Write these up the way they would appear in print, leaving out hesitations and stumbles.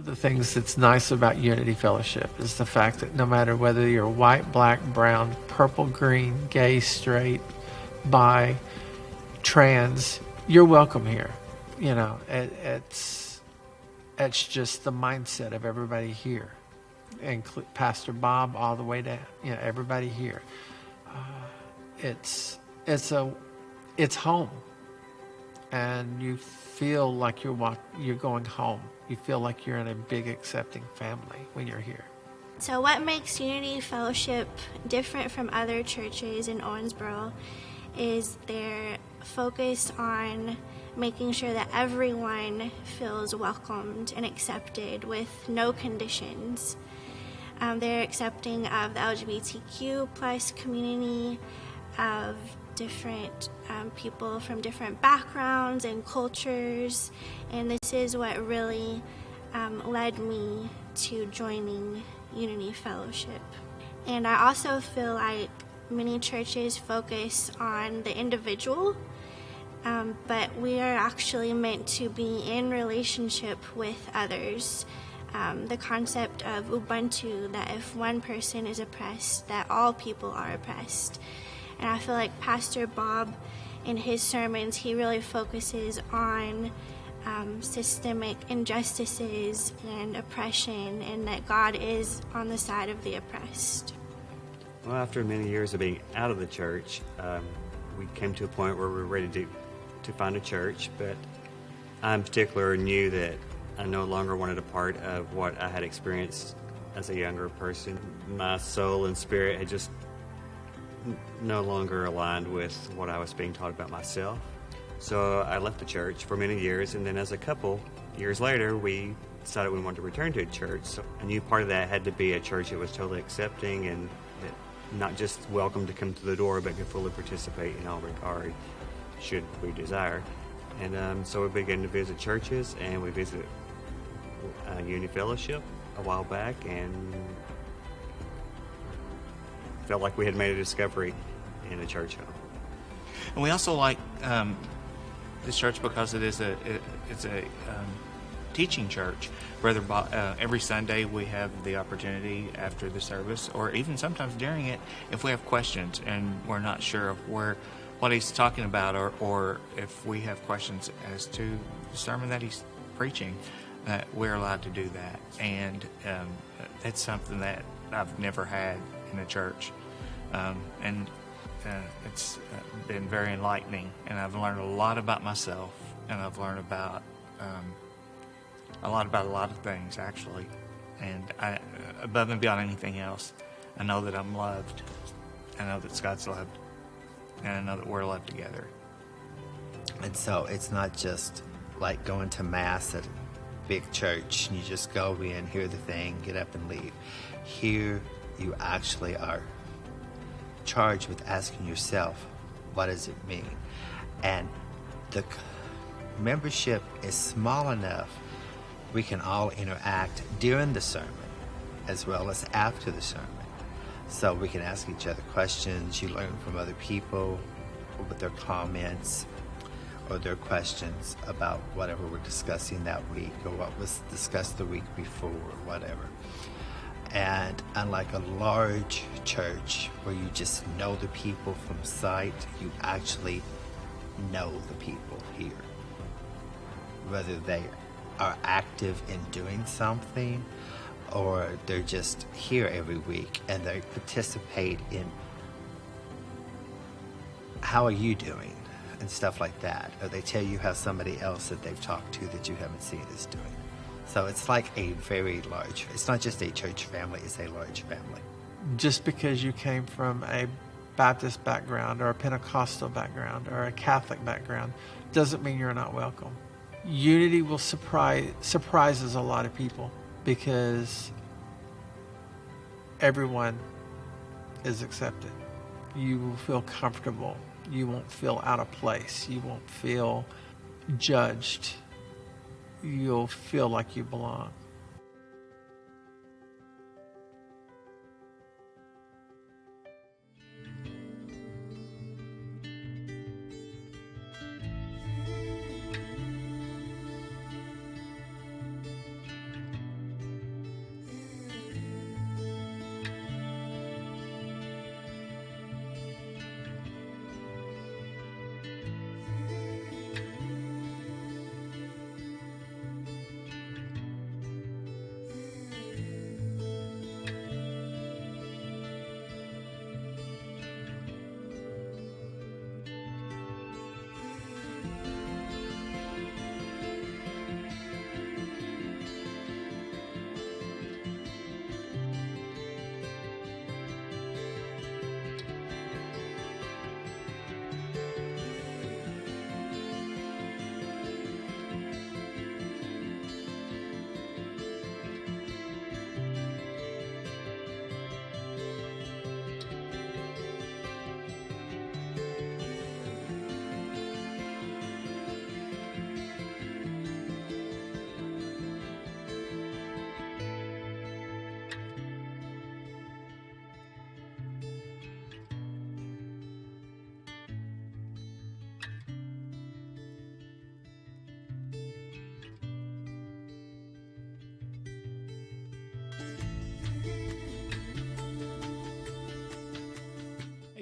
of the things that's nice about Unity Fellowship is the fact that no matter whether you're white, black, brown, purple, green, gay, straight, bi, trans, you're welcome here. You know, it's just the mindset of everybody here, include Pastor Bob all the way down. You know, everybody here. It's home, and you feel like you're going home. You feel like you're in a big accepting family when you're here. So what makes Unity Fellowship different from other churches in Owensboro is their focus on making sure that everyone feels welcomed and accepted with no conditions. They're accepting of the LGBTQ plus community, of different people from different backgrounds and cultures, and this is what really led me to joining Unity Fellowship. And I also feel like many churches focus on the individual, but we are actually meant to be in relationship with others. The concept of Ubuntu, that if one person is oppressed, that all people are oppressed. And I feel like Pastor Bob, in his sermons, he really focuses on systemic injustices and oppression, and that God is on the side of the oppressed. Well, after many years of being out of the church, we came to a point where we were ready to find a church, but I in particular knew that I no longer wanted a part of what I had experienced as a younger person. My soul and spirit had just no longer aligned with what I was being taught about myself. So I left the church for many years, and then as a couple years later, we decided we wanted to return to a church. So I knew part of that had to be a church that was totally accepting and that not just welcome to come to the door, but could fully participate in all regard, should we desire. And so we began to visit churches, and we visited Unity Fellowship a while back, and felt like we had made a discovery in a church home. And we also like this church because it's a teaching church. Every Sunday we have the opportunity after the service, or even sometimes during it, if we have questions and we're not sure of what he's talking about, or if we have questions as to the sermon that he's preaching, we're allowed to do that. And it's something that I've never had in a church. And it's been very enlightening, and I've learned a lot about myself, and I've learned about a lot of things, actually. And above and beyond anything else, I know that I'm loved. I know that Scott's loved, and I know that we're loved together. And so it's not just like going to mass at a big church and you just go in, hear the thing, get up and leave. Here you actually are charged with asking yourself, what does it mean? And the membership is small enough we can all interact during the sermon as well as after the sermon. So we can ask each other questions. You learn from other people with their comments or their questions about whatever we're discussing that week or what was discussed the week before or whatever. And unlike a large church where you just know the people from sight, you actually know the people here. Whether they are active in doing something or they're just here every week and they participate in how are you doing and stuff like that. Or they tell you how somebody else that they've talked to that you haven't seen is doing. So it's like a very large, it's not just a church family, it's a large family. Just because you came from a Baptist background or a Pentecostal background or a Catholic background doesn't mean you're not welcome. Unity will surprises a lot of people because everyone is accepted. You will feel comfortable. You won't feel out of place. You won't feel judged. You'll feel like you belong.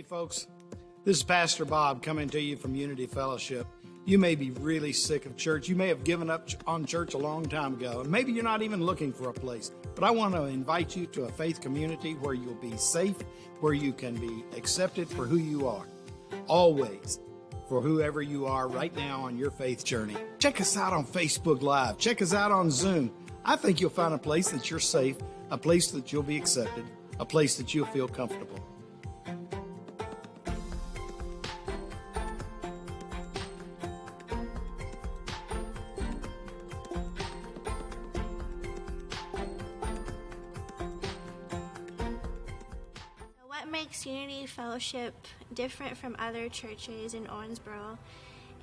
folks. This is Pastor Bob coming to you from Unity Fellowship. You may be really sick of church. You may have given up on church a long time ago, and maybe you're not even looking for a place. But I want to invite you to a faith community where you'll be safe, where you can be accepted for who you are. Always, for whoever you are right now on your faith journey. Check us out on Facebook Live. Check us out on Zoom. I think you'll find a place that you're safe, a place that you'll be accepted, a place that you'll feel comfortable. What makes Unity Fellowship different from other churches in Owensboro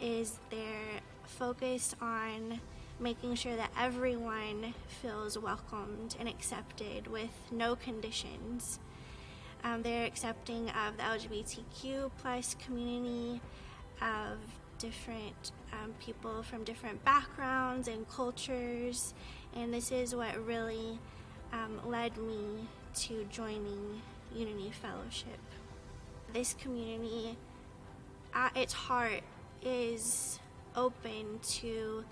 is their focus on making sure that everyone feels welcomed and accepted with no conditions. They're accepting of the LGBTQ plus community, of different people from different backgrounds and cultures, and this is what really led me to joining Unity Fellowship. This community, at its heart, is open to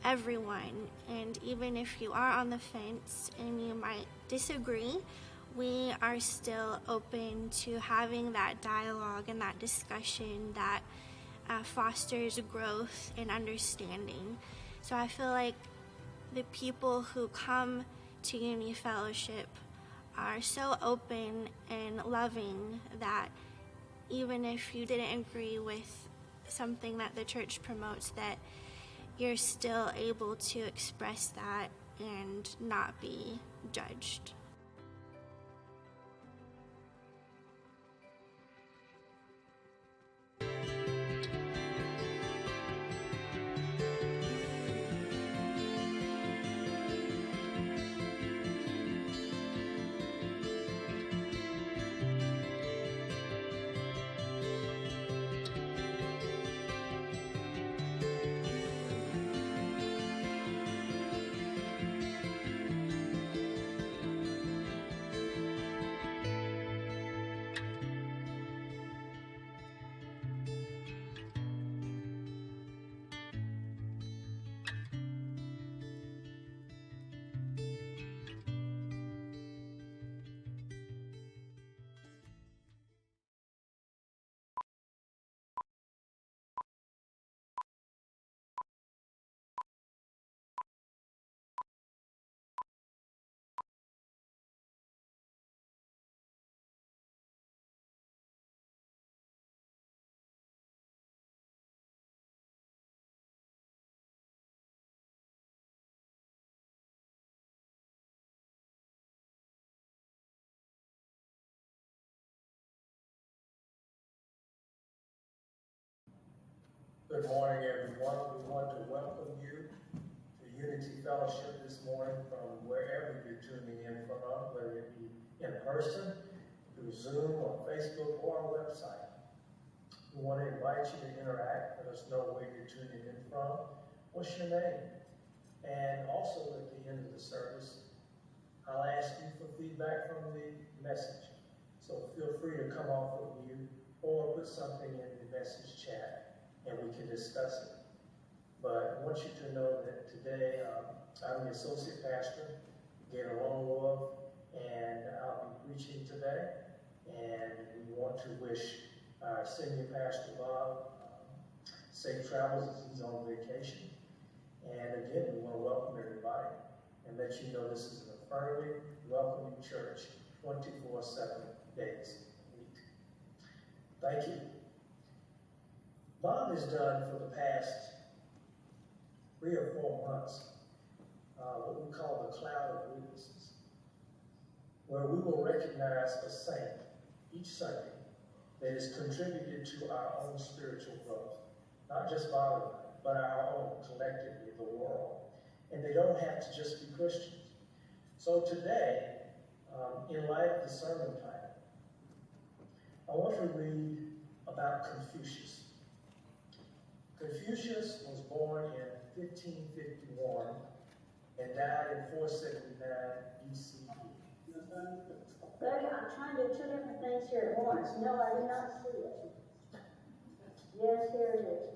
everyone, and even if you are on the fence and you might disagree, we are still open to having that dialogue and that discussion that fosters growth and understanding. So I feel like the people who come to Unity Fellowship are so open and loving that even if you didn't agree with something that the church promotes, that you're still able to express that and not be judged. Good morning, everyone. We want to welcome you to Unity Fellowship this morning from wherever you're tuning in from, whether it be in person, through Zoom or Facebook or our website. We want to invite you to interact. Let us know where you're tuning in from. What's your name? And also at the end of the service, I'll ask you for feedback from the message. So feel free to come off of mute or put something in the message chat and we can discuss it. But I want you to know that today I'm the associate pastor, Gator Longwolf, and I'll be preaching today. And we want to wish our senior pastor, Bob, safe travels as he's on vacation. And again, we want to welcome everybody and let you know this is an affirming, welcoming church 24/7 days a week. Thank you. Bob has done for the past 3 or 4 months what we call the Cloud of Witnesses, where we will recognize a saint each Sunday that has contributed to our own spiritual growth, not just bodily, but our own collectively, the world. And they don't have to just be Christians. So today, in light of the sermon title, I want to read about Confucius. Confucius was born in 1551 and died in 479 BCE. Buddy, I'm trying to do two different things here at once. No, I did not see it. Yes, here it is.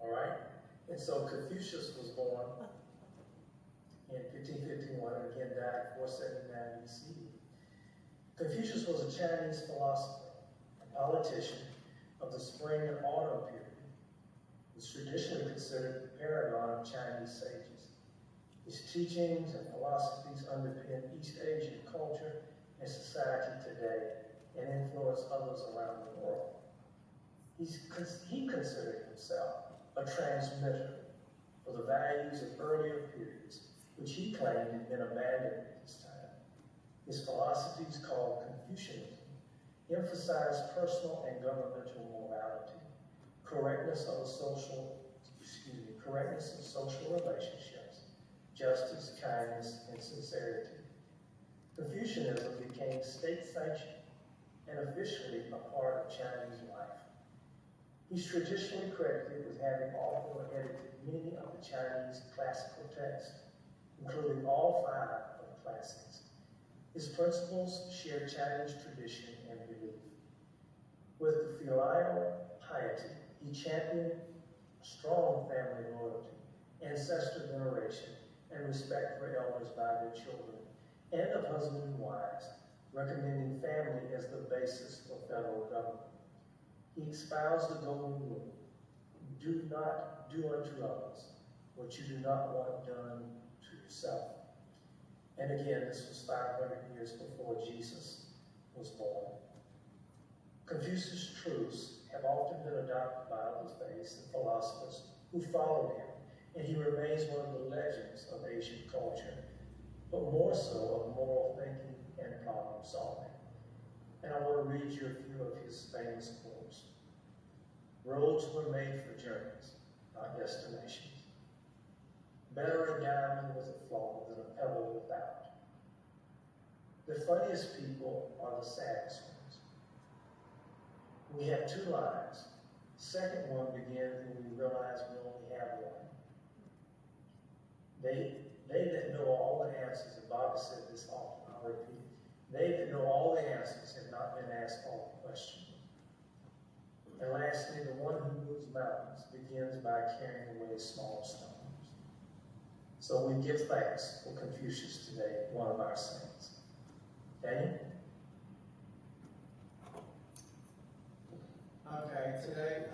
All right? And so Confucius was born in 1551 and again died 479 BC. Confucius was a Chinese philosopher and politician of the spring and autumn period, was traditionally considered the paragon of Chinese sages. His teachings and philosophies underpin East Asian culture and society today and influence others around the world. He considered himself a transmitter for the values of earlier periods, which he claimed had been abandoned at this time. His philosophies, called Confucianism, emphasized personal and governmental morality, correctness of social relationships, justice, kindness, and sincerity. Confucianism became state-sanctioned and officially a part of Chinese life. He's traditionally credited with having authored or edited many of the Chinese classical texts, including all 5 of the classics. His principles share Chinese tradition and belief. With the filial piety, he championed strong family loyalty, ancestor veneration, and respect for elders by their children, and of husband and wives, recommending family as the basis for federal government. He espoused the golden rule: do not do unto others what you do not want done to yourself. And again, this was 500 years before Jesus was born. Confucius' truths have often been adopted by other faiths and philosophers who followed him, and he remains one of the legends of Asian culture, but more so of moral thinking and problem solving. And I want to read you a few of his famous quotes. Roads were made for journeys, not destinations. Better a diamond with a flaw than a pebble without. The funniest people are the saddest ones. We have 2 lives. The second one begins when we realize we only have one. They that know all the answers, and Bob has said this often, I'll repeat it. They that know all the answers have not been asked all the questions. And lastly, the one who moves mountains begins by carrying away small stones. So we give thanks for Confucius today, one of our saints. Daniel? Okay, today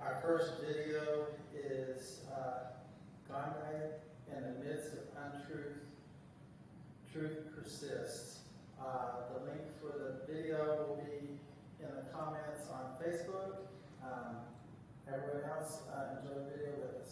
our first video is Gandhi in the midst of untruth, truth persists. The link for the video will be in the comments on Facebook. Everyone else, enjoy the video with us.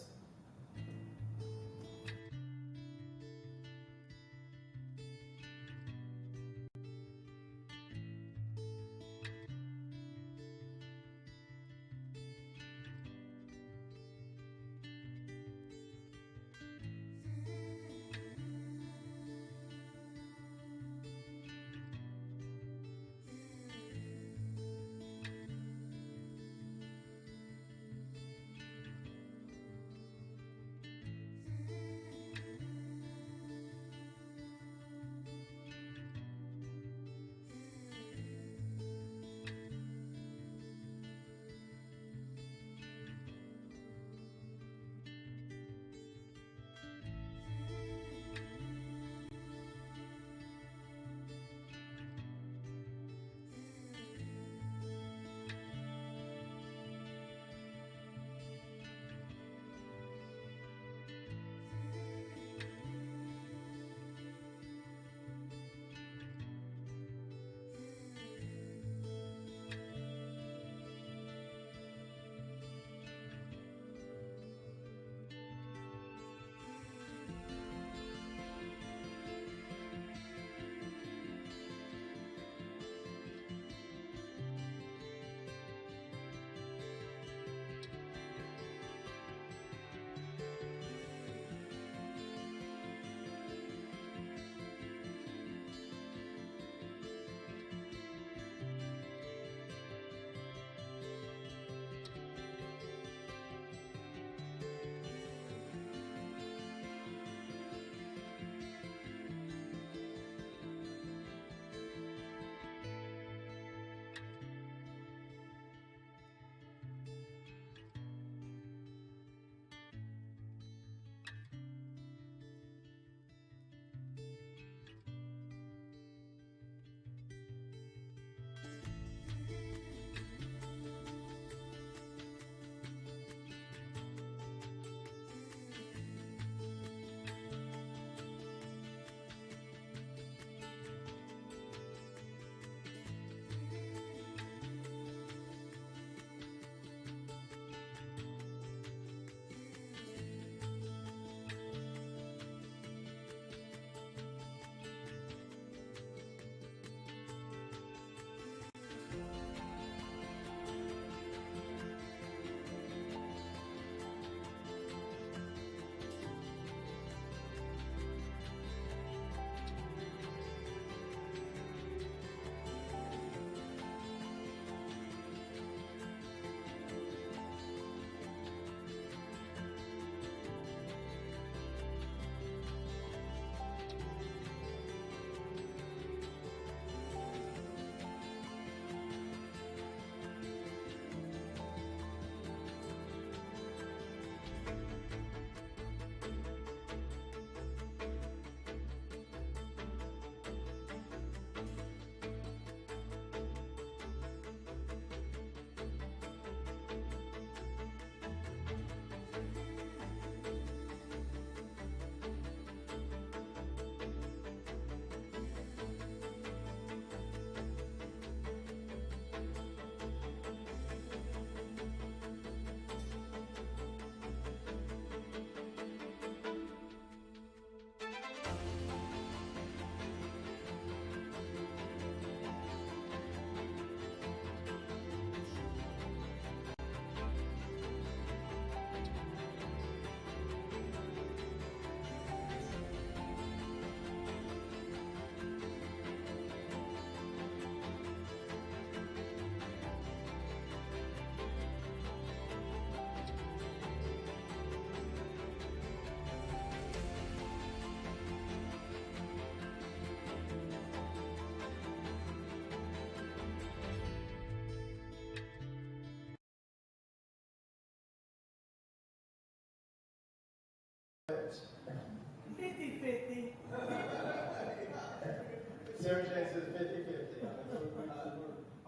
Sarah Jane says 50-50.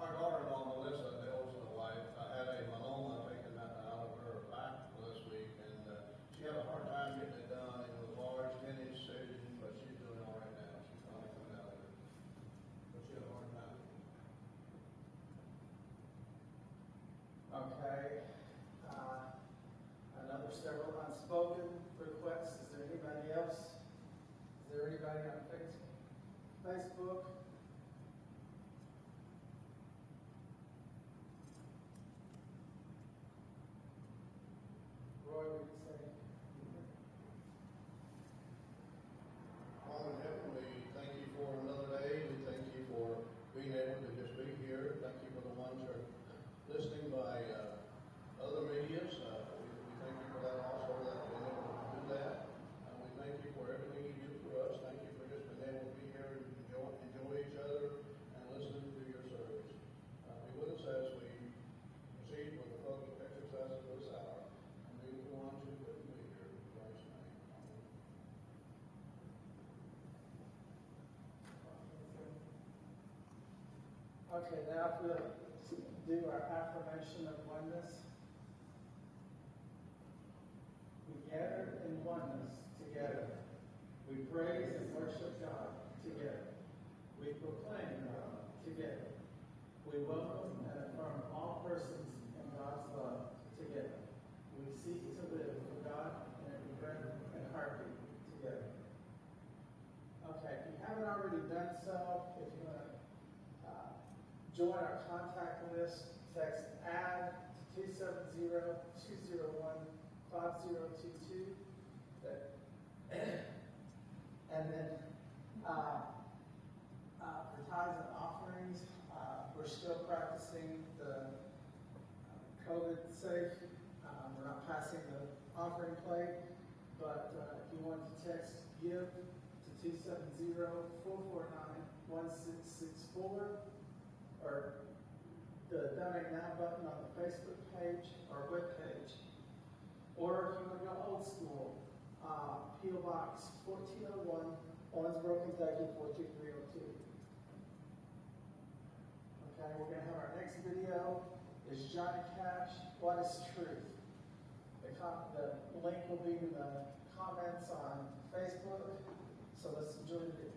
Our daughter-in-law, Melissa, Bill's wife, had a melanoma taken out of her back this week, and she had a hard time getting it done. It was a large 10-inch incision, but she's doing all right now. She's finally coming out of it. But she had a hard time. Okay. I know there's several unspoken requests. Is there anybody else? Is there anybody on Facebook? Roy, what do you say? Father in heaven, we thank you for another day. We thank you for being able to just be here. Thank you for the ones who are listening by other medias. We thank you for that also, that being able to do that. We thank you for everything you do for us. Thank you for just being able to be here and enjoy each other and listen to your service. Be with us as we proceed with the public exercise of this hour, and be with the ones who couldn't be here. In Christ's name. Amen. Okay, now if we'll do our affirmation of oneness. We gather in oneness together. We praise and worship God together. We proclaim God together. We welcome and affirm all persons in God's love together. We seek to live for God in every breath and heartbeat together. Okay, if you haven't already done so, if you want to join our contact list, text add to 270-201-5022. And then for tithes and offerings, we're still practicing the COVID safe. We're not passing the offering plate, but if you want to text give to 270-449-1664, or the Donate Now button on the Facebook page or web page. Or if you want to go old school, P.O. Box 1401, Owensboro, Kentucky 42302. Okay, we're going to have our next video is Johnny Cash, What is Truth? The link will be in the comments on Facebook, so let's enjoy the video.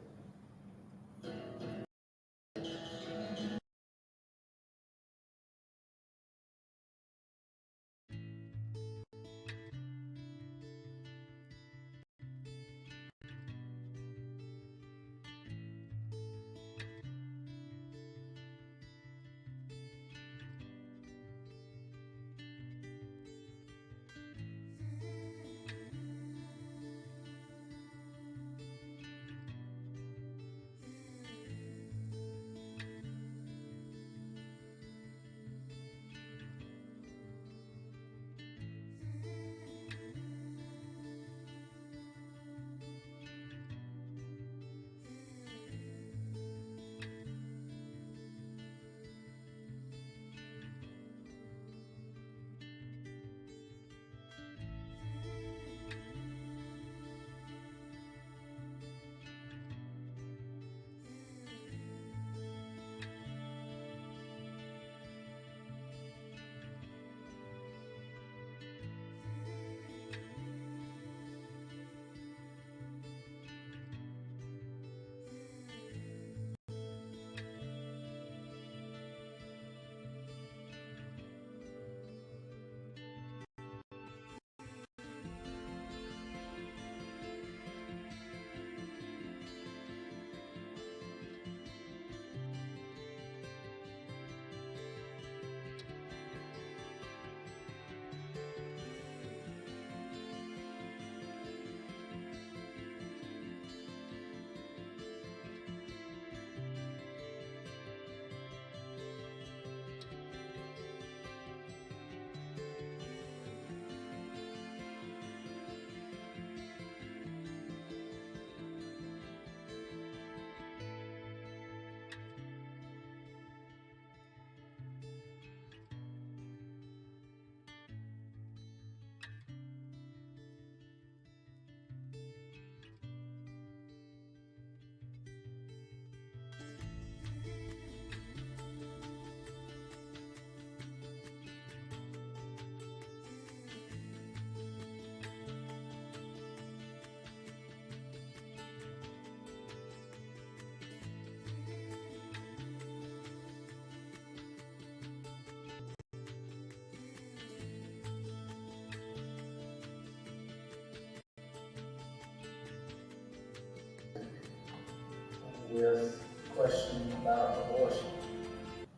with questions about abortion.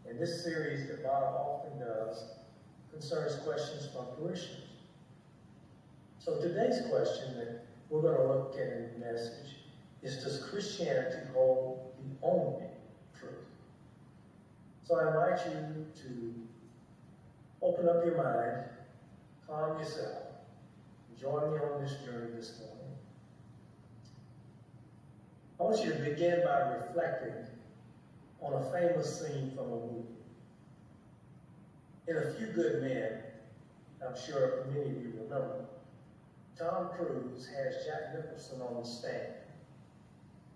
And this series that Bob often does concerns questions from parishioners. So today's question that we're going to look at in the message is, does Christianity hold the only truth? So I invite you to open up your mind, calm yourself, and join me on this journey this morning. I want you to begin by reflecting on a famous scene from a movie. In A Few Good Men, I'm sure many of you remember, Tom Cruise has Jack Nicholson on the stand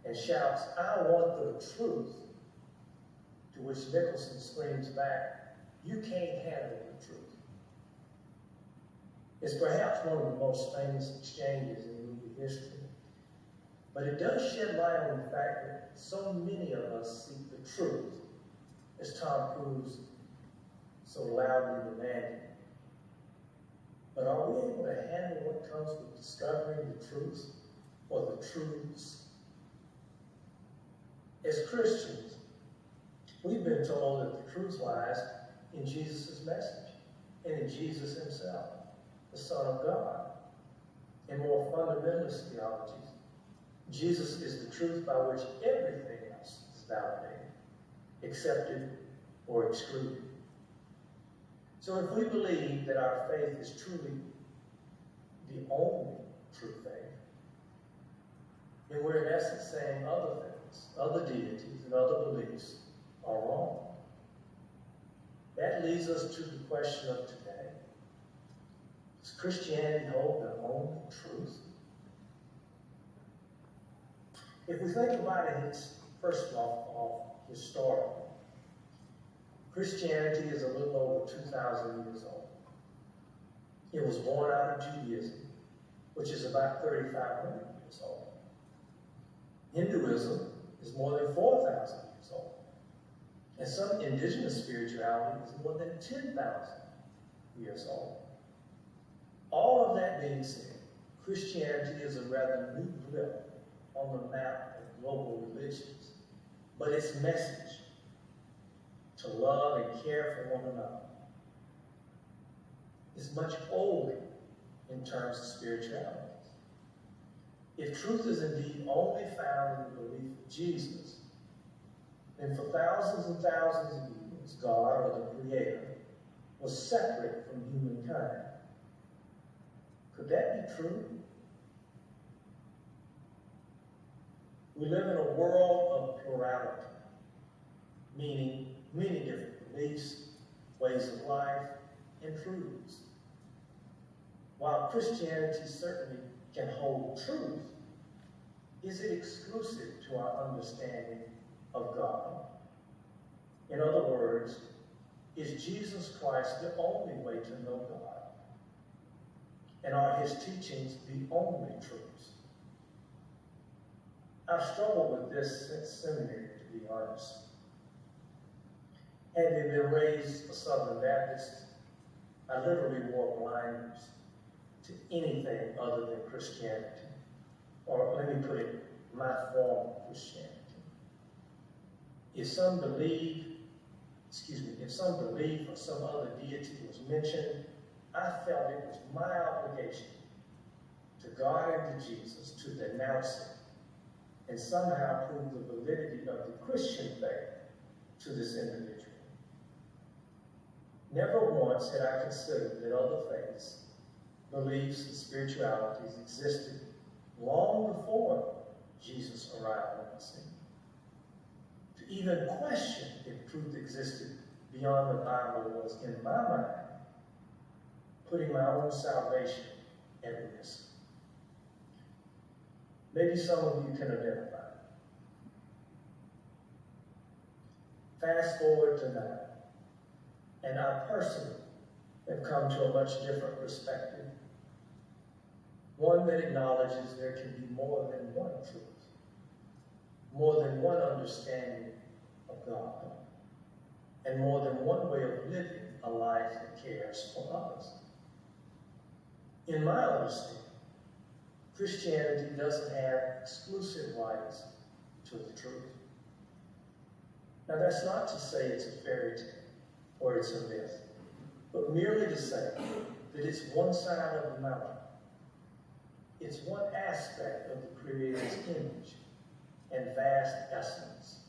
and shouts, "I want the truth," to which Nicholson screams back, "You can't handle the truth." It's perhaps one of the most famous exchanges in movie history, but it does shed light on the fact that so many of us seek the truth, as Tom Cruise so loudly demanded. But are we able to handle what comes with discovering the truth or the truths? As Christians, we've been told that the truth lies in Jesus' message and in Jesus himself, the Son of God. In more fundamentalist theologies, Jesus is the truth by which everything else is validated, accepted, or excluded. So if we believe that our faith is truly the only true faith, then we're in essence saying other things, other deities, and other beliefs are wrong. That leads us to the question of today. Does Christianity hold the only truth? If we think about it, it's first of all historical. Christianity is a little over 2,000 years old. It was born out of Judaism, which is about 3,500 years old. Hinduism is more than 4,000 years old. And some indigenous spirituality is more than 10,000 years old. All of that being said, Christianity is a rather new blip on the map of global religions, but its message, to love and care for one another, is much older in terms of spirituality. If truth is indeed only found in the belief of Jesus, then for thousands and thousands of years, God, or the Creator, was separate from humankind. Could that be true? We live in a world of plurality, meaning many different beliefs, ways of life, and truths. While Christianity certainly can hold truth, is it exclusive to our understanding of God? In other words, is Jesus Christ the only way to know God? And are his teachings the only truths? I've struggled with this since seminary, to be honest. Having been raised a Southern Baptist, I literally wore blinders to anything other than Christianity. Or let me put it, my form of Christianity. If some belief or some other deity was mentioned, I felt it was my obligation to God and to Jesus to denounce it and somehow prove the validity of the Christian faith to this individual. Never once had I considered that other faiths, beliefs, and spiritualities existed long before Jesus arrived on the scene. To even question if truth existed beyond the Bible was, in my mind, putting my own salvation at risk. Maybe some of you can identify. Fast forward to now, and I personally have come to a much different perspective. One that acknowledges there can be more than one truth, more than one understanding of God, and more than one way of living a life that cares for others. In my understanding, Christianity doesn't have exclusive rights to the truth. Now, that's not to say it's a fairy tale or it's a myth, but merely to say that it's one side of the mountain. It's one aspect of the Creator's image and vast essence.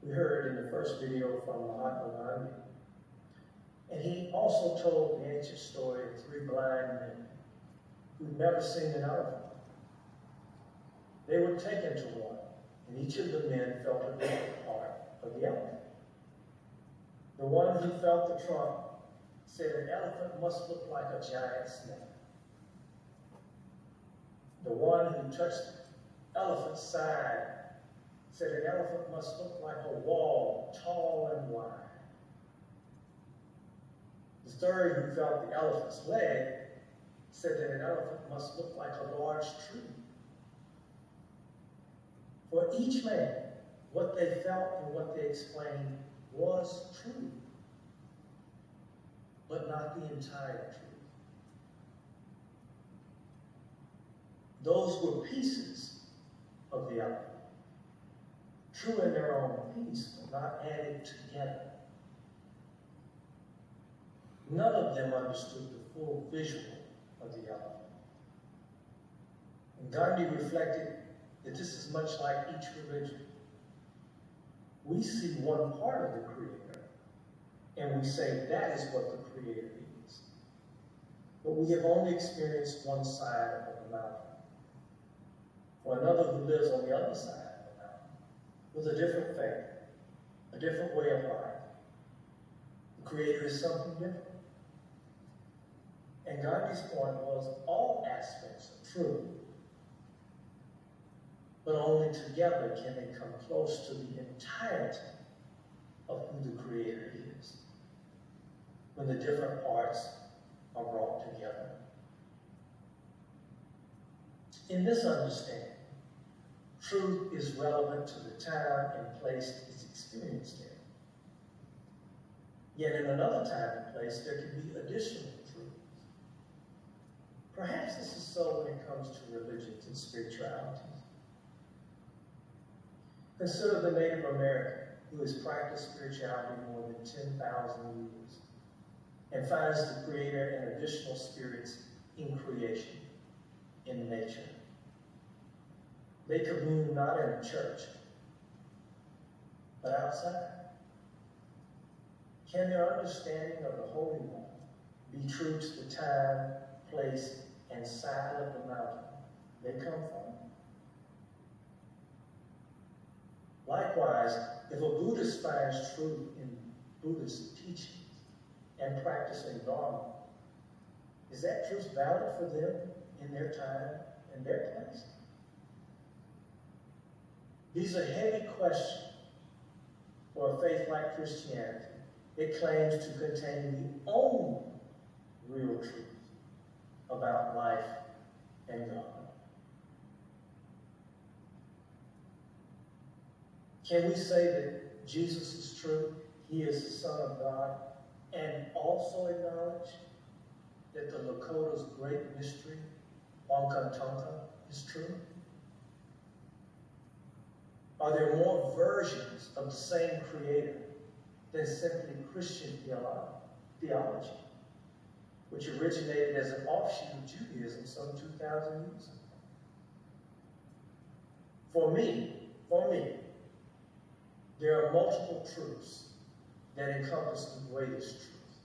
We heard in the first video from Mahatma Gandhi, and he also told the ancient story of three blind men who'd never seen an elephant. They were taken to one, and each of the men felt a different part of the elephant. The one who felt the trunk said an elephant must look like a giant snake. The one who touched the elephant's side said an elephant must look like a wall, tall and wide. The third, who felt the elephant's leg, said that an elephant must look like a large tree. For each man, what they felt and what they explained was true, but not the entire truth. Those were pieces of the elephant, true in their own piece, but not added together. None of them understood the full visual of the elephant. And Gandhi reflected that this is much like each religion. We see one part of the Creator, and we say that is what the Creator is. But we have only experienced one side of the mountain. For another who lives on the other side of the mountain, with a different faith, a different way of life, the Creator is something different. And Gandhi's point was all aspects are true, but only together can they come close to the entirety of who the Creator is, when the different parts are brought together. In this understanding, truth is relevant to the time and place it's experienced in. Yet in another time and place, there can be additional truths. Perhaps this is so when it comes to religions and spiritualities. Consider the Native American who has practiced spirituality more than 10,000 years and finds the Creator and additional spirits in creation, in nature. They commune not in a church, but outside. Can their understanding of the Holy One be true to the time, place, and side of the mountain they come from? Likewise, if a Buddhist finds truth in Buddhist teachings and practicing Dharma, is that truth valid for them in their time and their place? These are heavy questions for a faith like Christianity. It claims to contain the only real truth about life and God. Can we say that Jesus is true? He is the Son of God, and also acknowledge that the Lakota's great mystery, Wakantanka, is true? Are there more versions of the same Creator than simply Christian theology, which originated as an offshoot of Judaism some 2,000 years ago? For me, there are multiple truths that encompass the greatest truth,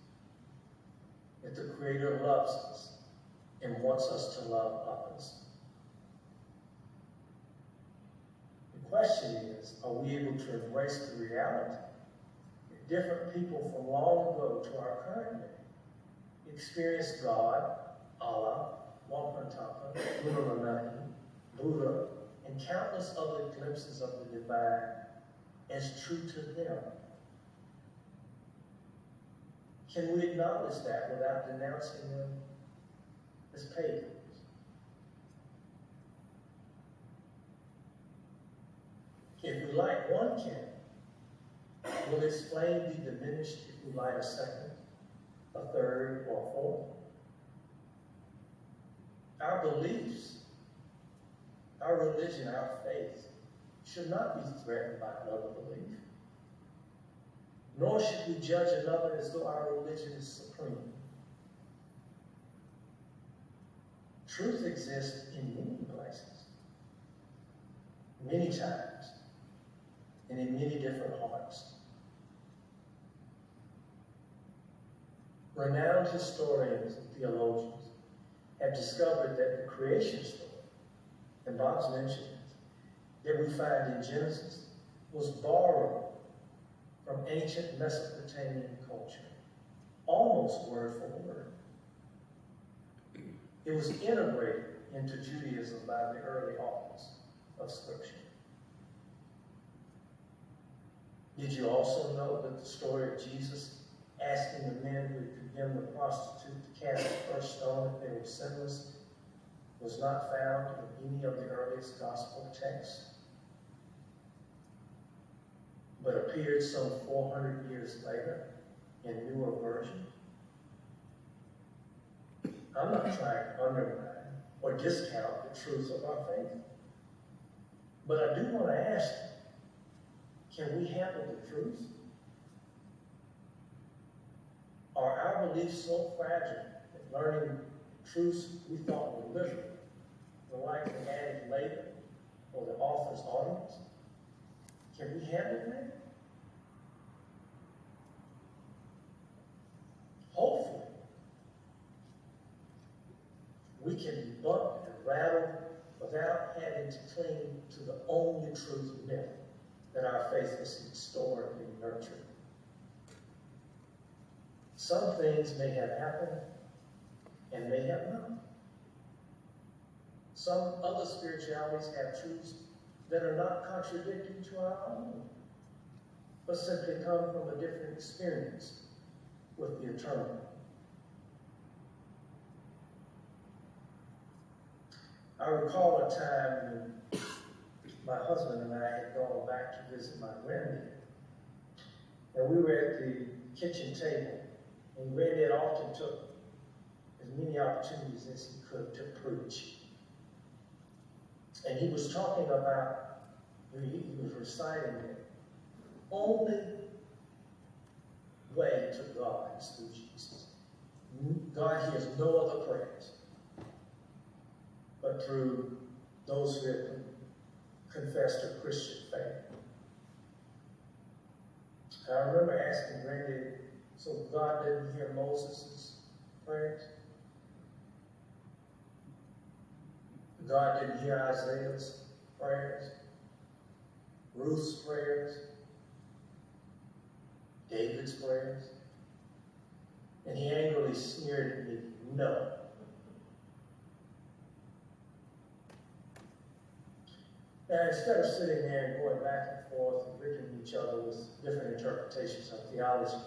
that the Creator loves us and wants us to love others. The question is, are we able to embrace the reality that different people from long ago to our current day experienced God, Allah, Wakantanka, Buddha, Buddha, and countless other glimpses of the divine as true to them? Can we acknowledge that without denouncing them as pagans? If we light one candle, will its flame be diminished if we light a second, a third, or a fourth? Our beliefs, our religion, our faith should not be threatened by another belief. Nor should we judge another as though our religion is supreme. Truth exists in many places, many times, and in many different hearts. Renowned historians and theologians have discovered that the creation story, and Bob's mentioned it, that we find in Genesis was borrowed from ancient Mesopotamian culture, almost word for word. It was integrated into Judaism by the early authors of Scripture. Did you also know that the story of Jesus asking the men who had condemned the prostitute to cast the first stone if they were sinless was not found in any of the earliest gospel texts, but appeared some 400 years later in newer versions? I'm not trying to undermine or discount the truth of our faith, but I do want to ask you, can we handle the truth? Are our beliefs so fragile that learning truths we thought were literal will likely added later for the author's audience? Can we handle that? Hopefully, we can debunk and rattle without having to cling to the only truth myth that our faith is historically nurtured. Some things may have happened and may have not. Some other spiritualities have truths that are not contradictory to our own, but simply come from a different experience with the eternal. I recall a time when my husband and I had gone back to visit my granddad. And we were at the kitchen table, and Granddad often took as many opportunities as he could to preach. And he was talking about, he was reciting the only way to God is through Jesus. God hears no other prayers but through those who have confessed a Christian faith. I remember asking Granddad, so God didn't hear Moses' prayers? God didn't hear Isaiah's prayers? Ruth's prayers? David's prayers? And he angrily sneered at me, no. And instead of sitting there and going back and forth and ripping each other with different interpretations of theology,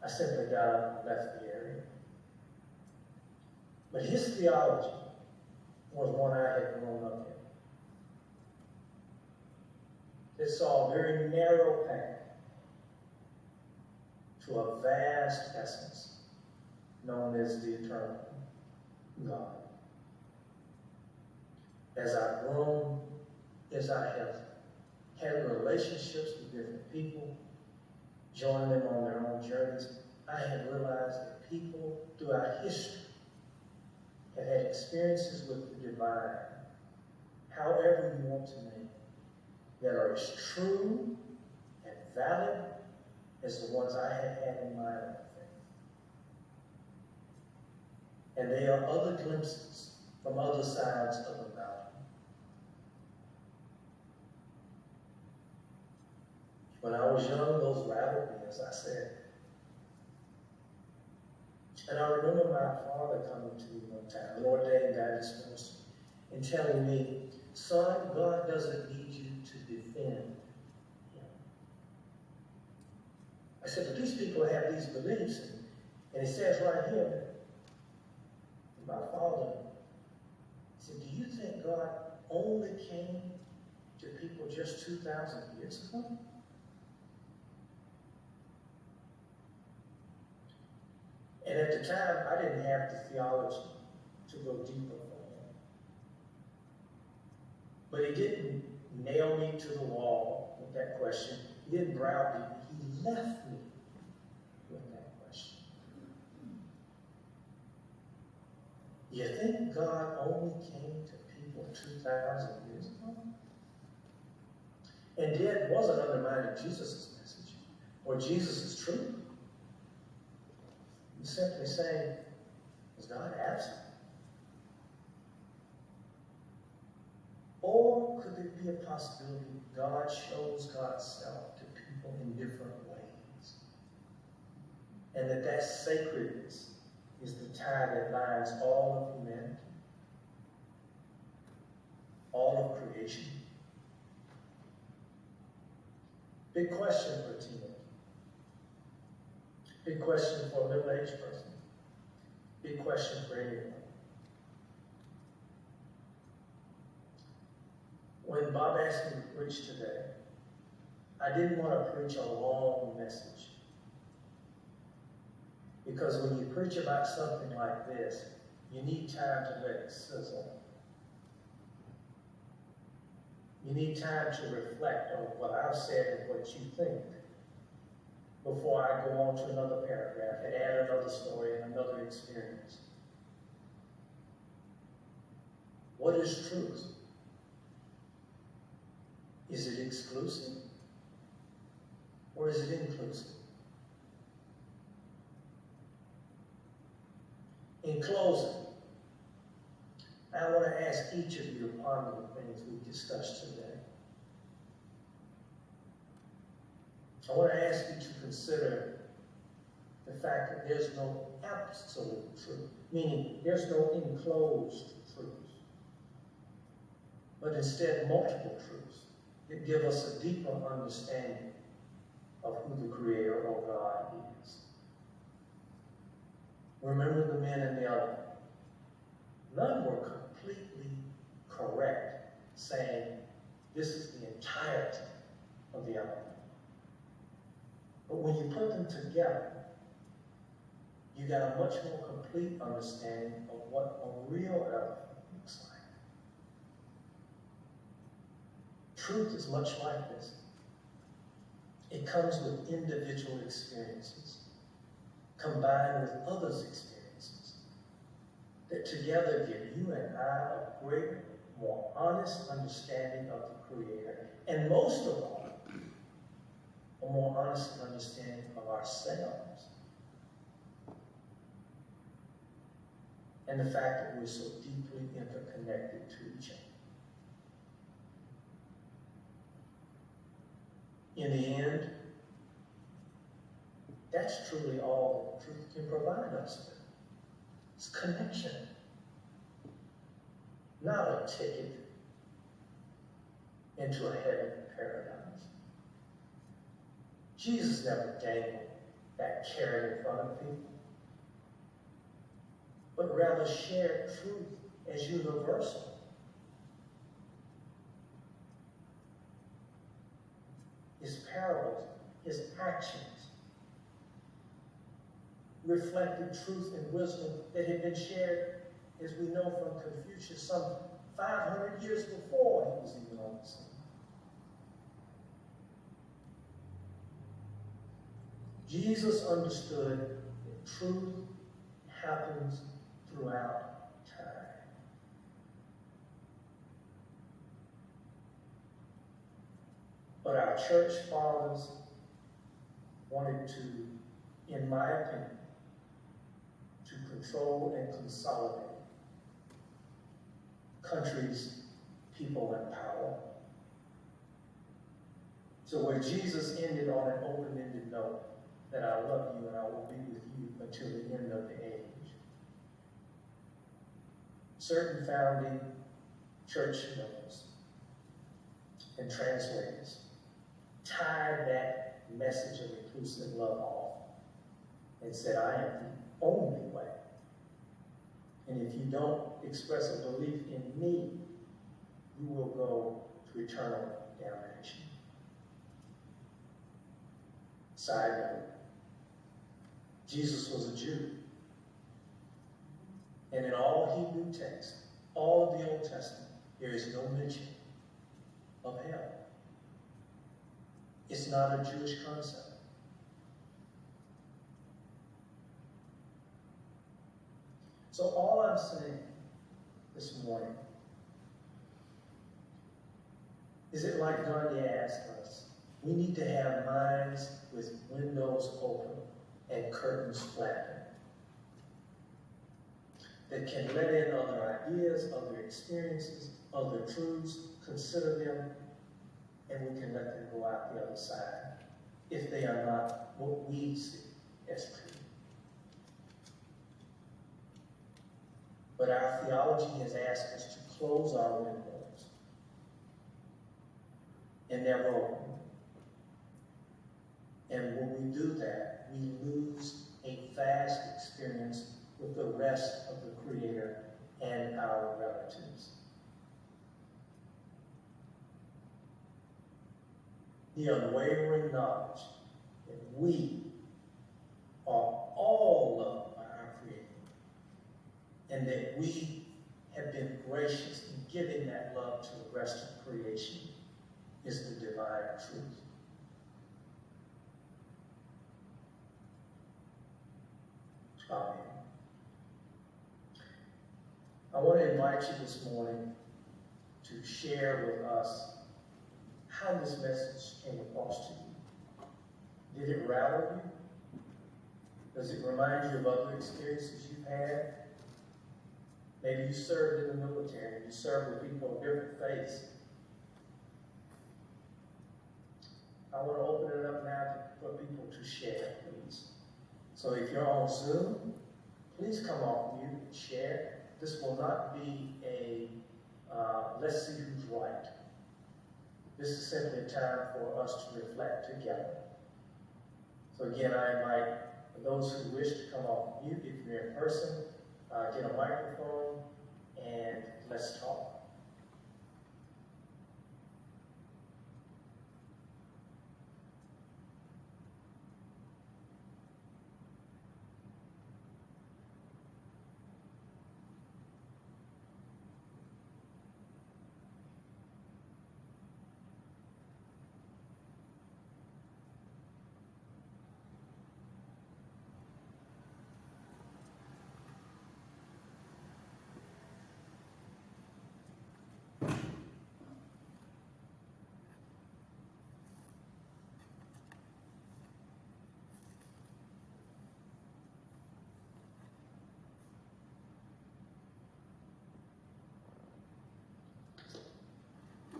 I simply got up and left the area. But his theology was one I had grown up in. It saw a very narrow path to a vast essence known as the eternal God. As I've grown, as I have had relationships with different people, joined them on their own journeys, I have realized that people throughout history have had experiences with the divine, however you want to name it, that are as true and valid as the ones I have had in my own faith. And there are other glimpses from other sides of the mountain. When I was young, those rattled me, as I said. And I remember my father coming to me one time, an ordained Baptist minister, and telling me, son, God doesn't need you to defend him. I said, but these people have these beliefs, and it says right here, my father said, do you think God only came to people just 2,000 years ago? And at the time, I didn't have the theology to go deeper for him. But he didn't nail me to the wall with that question. He didn't browbeat me. He left me with that question. You think God only came to people 2,000 years ago? And yet wasn't undermining Jesus' message or Jesus' truth. He's simply saying, is God absent? Or could there be a possibility God shows God's self to people in different ways? And that sacredness is the tie that binds all of humanity, all of creation. Big question for a teenager. Big question for a middle-aged person. Big question for anyone. When Bob asked me to preach today, I didn't want to preach a long message. Because when you preach about something like this, you need time to let it sizzle. You need time to reflect on what I've said and what you think before I go on to another paragraph and add another story and another experience. What is truth? Is it exclusive? Or is it inclusive? In closing, I want to ask each of you to ponder the things we've discussed today. I want to ask you to consider the fact that there's no absolute truth, meaning there's no enclosed truths, but instead multiple truths that give us a deeper understanding of who the Creator or God is. Remember the men in the elephant. None were completely correct, saying this is the entirety of the elephant. But when you put them together, you got a much more complete understanding of what a real elephant looks like. Truth is much like this. It comes with individual experiences, combined with others' experiences, that together give you and I a greater, more honest understanding of the Creator, and most of all, a more honest understanding of ourselves. And the fact that we're so deeply interconnected to each other. In the end, that's truly all that truth can provide us with. It's connection. Not a ticket into a heavenly paradise. Jesus never dangled that carrot in front of people, but rather shared truth as universal. His parables, his actions, reflected truth and wisdom that had been shared, as we know from Confucius, some 500 years before he was even on the scene. Jesus understood that truth happens throughout time. But our church fathers wanted to, in my opinion, to control and consolidate countries, people, and power. So where Jesus ended on an open-ended note, that I love you and I will be with you until the end of the age. Certain founding church members and translators tied that message of inclusive love off and said, I am the only way. And if you don't express a belief in me, you will go to eternal damnation. Side note, Jesus was a Jew. And in all Hebrew texts, all of the Old Testament, there is no mention of hell. It's not a Jewish concept. So all I'm saying this morning is it like Gandhi asked us, we need to have minds with windows open and curtains flattened that can let in other ideas, other experiences, other truths, consider them, and we can let them go out the other side if they are not what we see as true. But our theology has asked us to close our windows and never open. And when we do that, we lose a vast experience with the rest of the Creator and our relatives. The unwavering knowledge that we are all loved by our Creator and that we have been gracious in giving that love to the rest of creation is the divine truth. Amen. I want to invite you this morning to share with us how this message came across to you. Did it rattle you? Does it remind you of other experiences you've had? Maybe you served in the military, you served with people of different faiths. I want to open it up now for people to share, please. So if you're on Zoom, please come off mute and share. This will not be a let's see who's right. This is simply a time for us to reflect together. So again, I invite those who wish to come off mute, if you're in person, get a microphone and let's talk.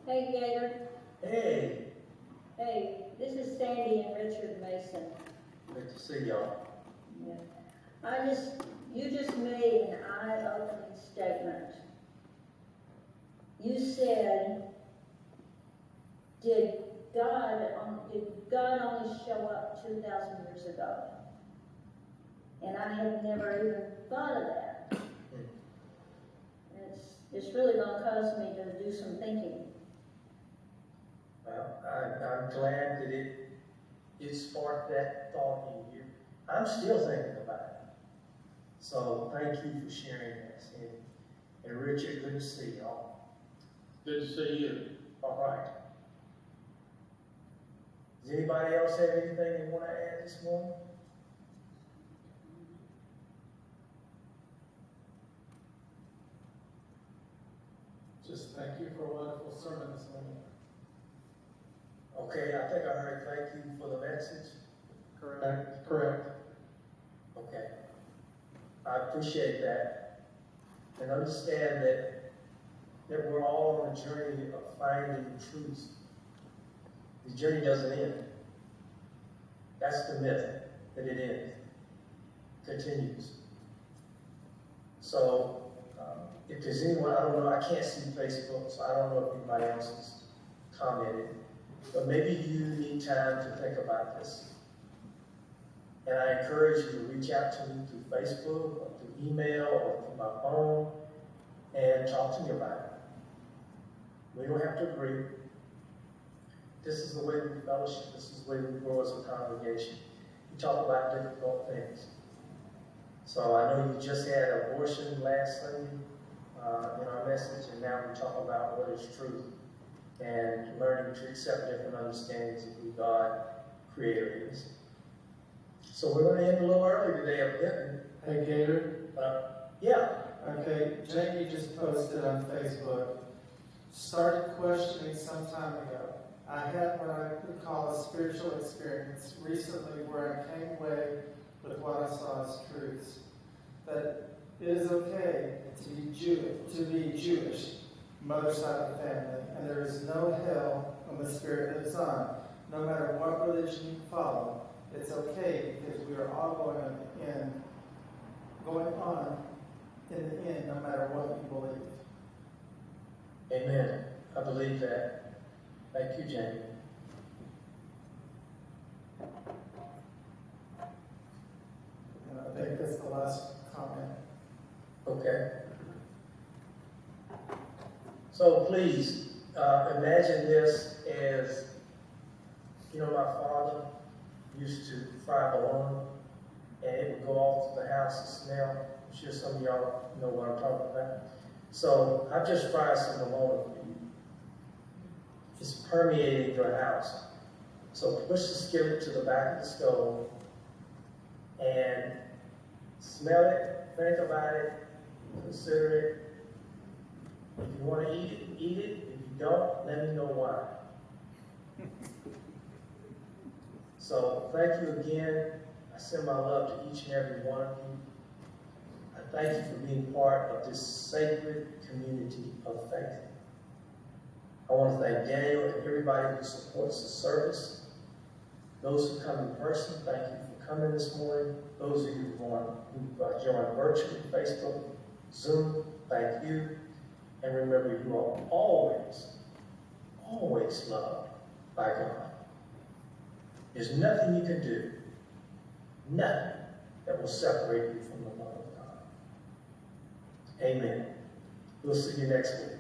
Hey, Gator. Hey, Hey, this is Sandy and Richard Mason. good to see y'all. Yeah. You just made an eye-opening statement. You said, did God only show up 2,000 years ago? And I had never even thought of that. It's really going to cause me to do some thinking. Well, I'm glad that it sparked that thought in you. I'm still thinking about it. So thank you for sharing this. And Richard, good to see y'all. Good to see you. All right. Does anybody else have anything they want to add this morning? Just thank you for a wonderful sermon this morning. Okay, I think I heard thank you for the message. Correct. Correct. Okay. I appreciate that. And understand that we're all on a journey of finding truth. The journey doesn't end. That's the myth, that it ends. Continues. So, if there's anyone, I don't know, I can't see Facebook, so I don't know if anybody else has commented, but maybe you need time to think about this. And I encourage you to reach out to me through Facebook or through email or through my phone and talk to me about it. We don't have to agree. This is the way we fellowship. This is the way we grow as a congregation. We talk about difficult things. So I know you just had abortion last Sunday in our message, and now we talk about what is truth. and learning to accept different understandings of who God, Creator, is. So we're going to end a little early today, evidently. Hey, Gator. Yeah. Okay, Jamie just posted on Facebook, started questioning some time ago. I had what I would call a spiritual experience recently where I came away with what I saw as truths. That it is okay to be Jewish, mother's side of the family, and there is no hell on the spirit lives on. No matter what religion you follow, it's okay because we are all going on in the end, no matter what you believe. Amen. I believe that. Thank you, Jamie. And I think that's the last comment. Okay. So please, imagine this as, my father used to fry bologna, and it would go off to the house and smell. I'm sure some of y'all know what I'm talking about. So I've just fried some bologna for you. It's permeating your house. So push the skillet to the back of the stove and smell it, think about it, consider it. If you want to eat it, eat it. If you don't, let me know why. So thank you again. I send my love to each and every one of you. I thank you for being part of this sacred community of faith. I want to thank Daniel and everybody who supports the service. Those who come in person, thank you for coming this morning. Those of you who joined virtually, Facebook, Zoom, thank you. And remember, you are always, always loved by God. There's nothing you can do, nothing that will separate you from the love of God. Amen. We'll see you next week.